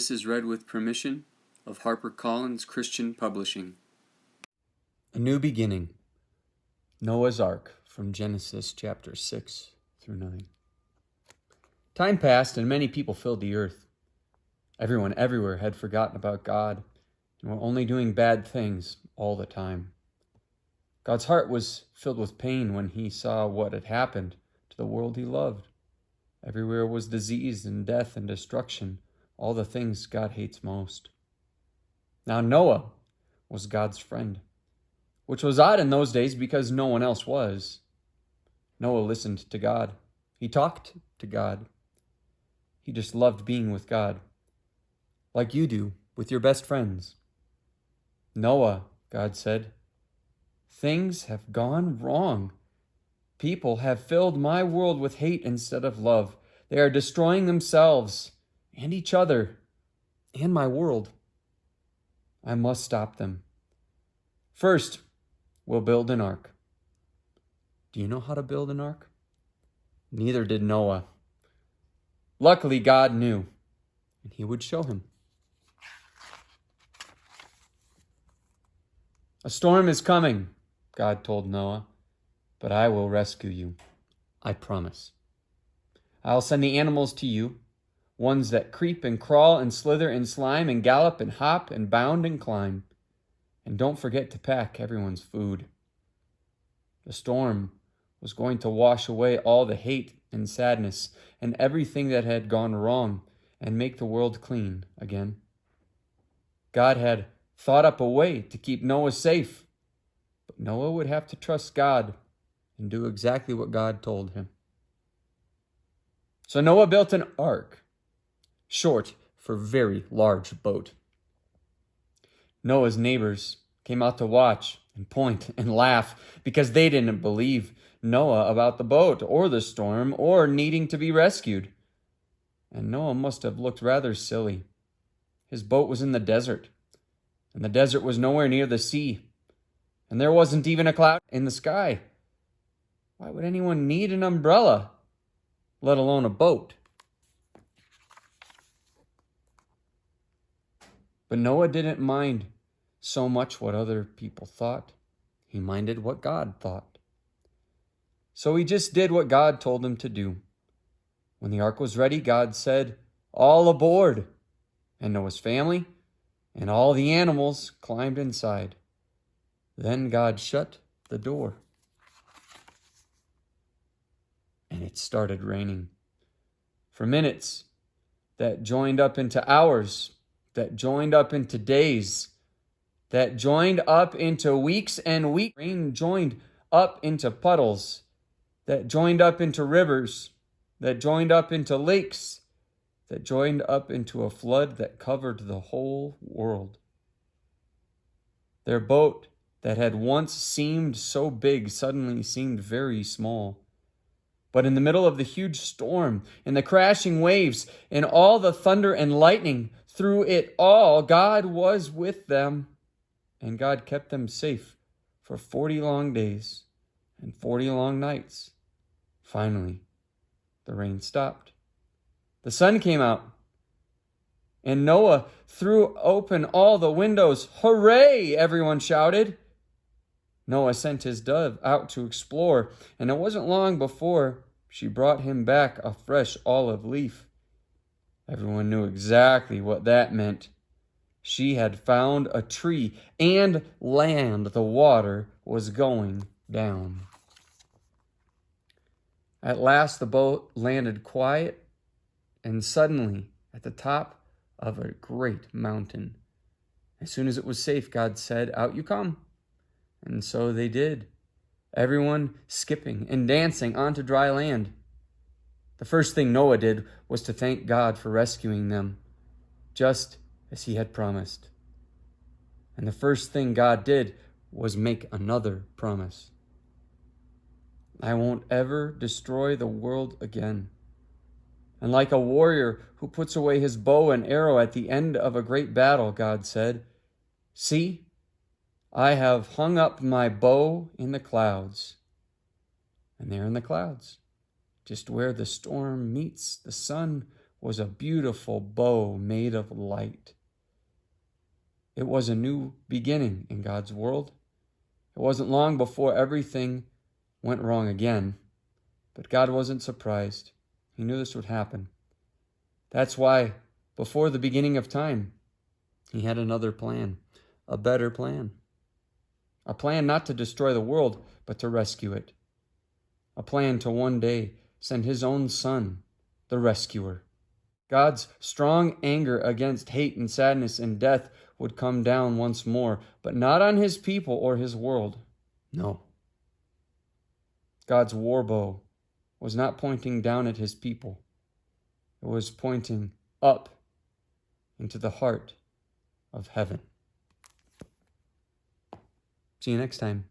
This is read with permission of HarperCollins Christian Publishing. A New Beginning. Noah's Ark, from Genesis chapter 6 through 9. Time passed and many people filled the earth. Everyone everywhere had forgotten about God and were only doing bad things all the time. God's heart was filled with pain when he saw what had happened to the world he loved. Everywhere was disease and death and destruction, all the things God hates most. Now Noah was God's friend, which was odd in those days because no one else was. Noah listened to God. He talked to God. He just loved being with God, like you do with your best friends. Noah, God said, things have gone wrong. People have filled my world with hate instead of love. They are destroying themselves and each other and my world. I must stop them. First, we'll build an ark. Do you know how to build an ark? Neither did Noah. Luckily, God knew, and he would show him. A storm is coming, God told Noah, but I will rescue you. I promise. I'll send the animals to you, ones that creep and crawl and slither and slime and gallop and hop and bound and climb. And don't forget to pack everyone's food. The storm was going to wash away all the hate and sadness and everything that had gone wrong and make the world clean again. God had thought up a way to keep Noah safe, but Noah would have to trust God and do exactly what God told him. So Noah built an ark, short for very large boat. Noah's neighbors came out to watch and point and laugh because they didn't believe Noah about the boat or the storm or needing to be rescued. And Noah must have looked rather silly. His boat was in the desert, and the desert was nowhere near the sea, and there wasn't even a cloud in the sky. Why would anyone need an umbrella, let alone a boat? But Noah didn't mind so much what other people thought. He minded what God thought. So he just did what God told him to do. When the ark was ready, God said, "All aboard!" And Noah's family and all the animals climbed inside. Then God shut the door. And it started raining. For minutes, that joined up into hours, that joined up into days, that joined up into weeks and weeks. Rain joined up into puddles, that joined up into rivers, that joined up into lakes, that joined up into a flood that covered the whole world. Their boat that had once seemed so big suddenly seemed very small. But in the middle of the huge storm, in the crashing waves, in all the thunder and lightning, through it all, God was with them. And God kept them safe for 40 long days and 40 long nights. Finally, the rain stopped. The sun came out. And Noah threw open all the windows. "Hooray!" everyone shouted. Noah sent his dove out to explore, and it wasn't long before she brought him back a fresh olive leaf. Everyone knew exactly what that meant. She had found a tree and land. The water was going down. At last the boat landed quiet and suddenly at the top of a great mountain. As soon as it was safe, God said, "Out you come." And so they did, everyone skipping and dancing onto dry land. The first thing Noah did was to thank God for rescuing them, just as he had promised. And the first thing God did was make another promise. I won't ever destroy the world again. And like a warrior who puts away his bow and arrow at the end of a great battle, God said, "See, I have hung up my bow in the clouds." And there in the clouds, just where the storm meets the sun, was a beautiful bow made of light. It was a new beginning in God's world. It wasn't long before everything went wrong again, but God wasn't surprised. He knew this would happen. That's why, before the beginning of time, he had another plan, a better plan. A plan not to destroy the world, but to rescue it. A plan to one day send his own Son, the rescuer. God's strong anger against hate and sadness and death would come down once more, but not on his people or his world. No. God's war bow was not pointing down at his people. It was pointing up into the heart of heaven. See you next time.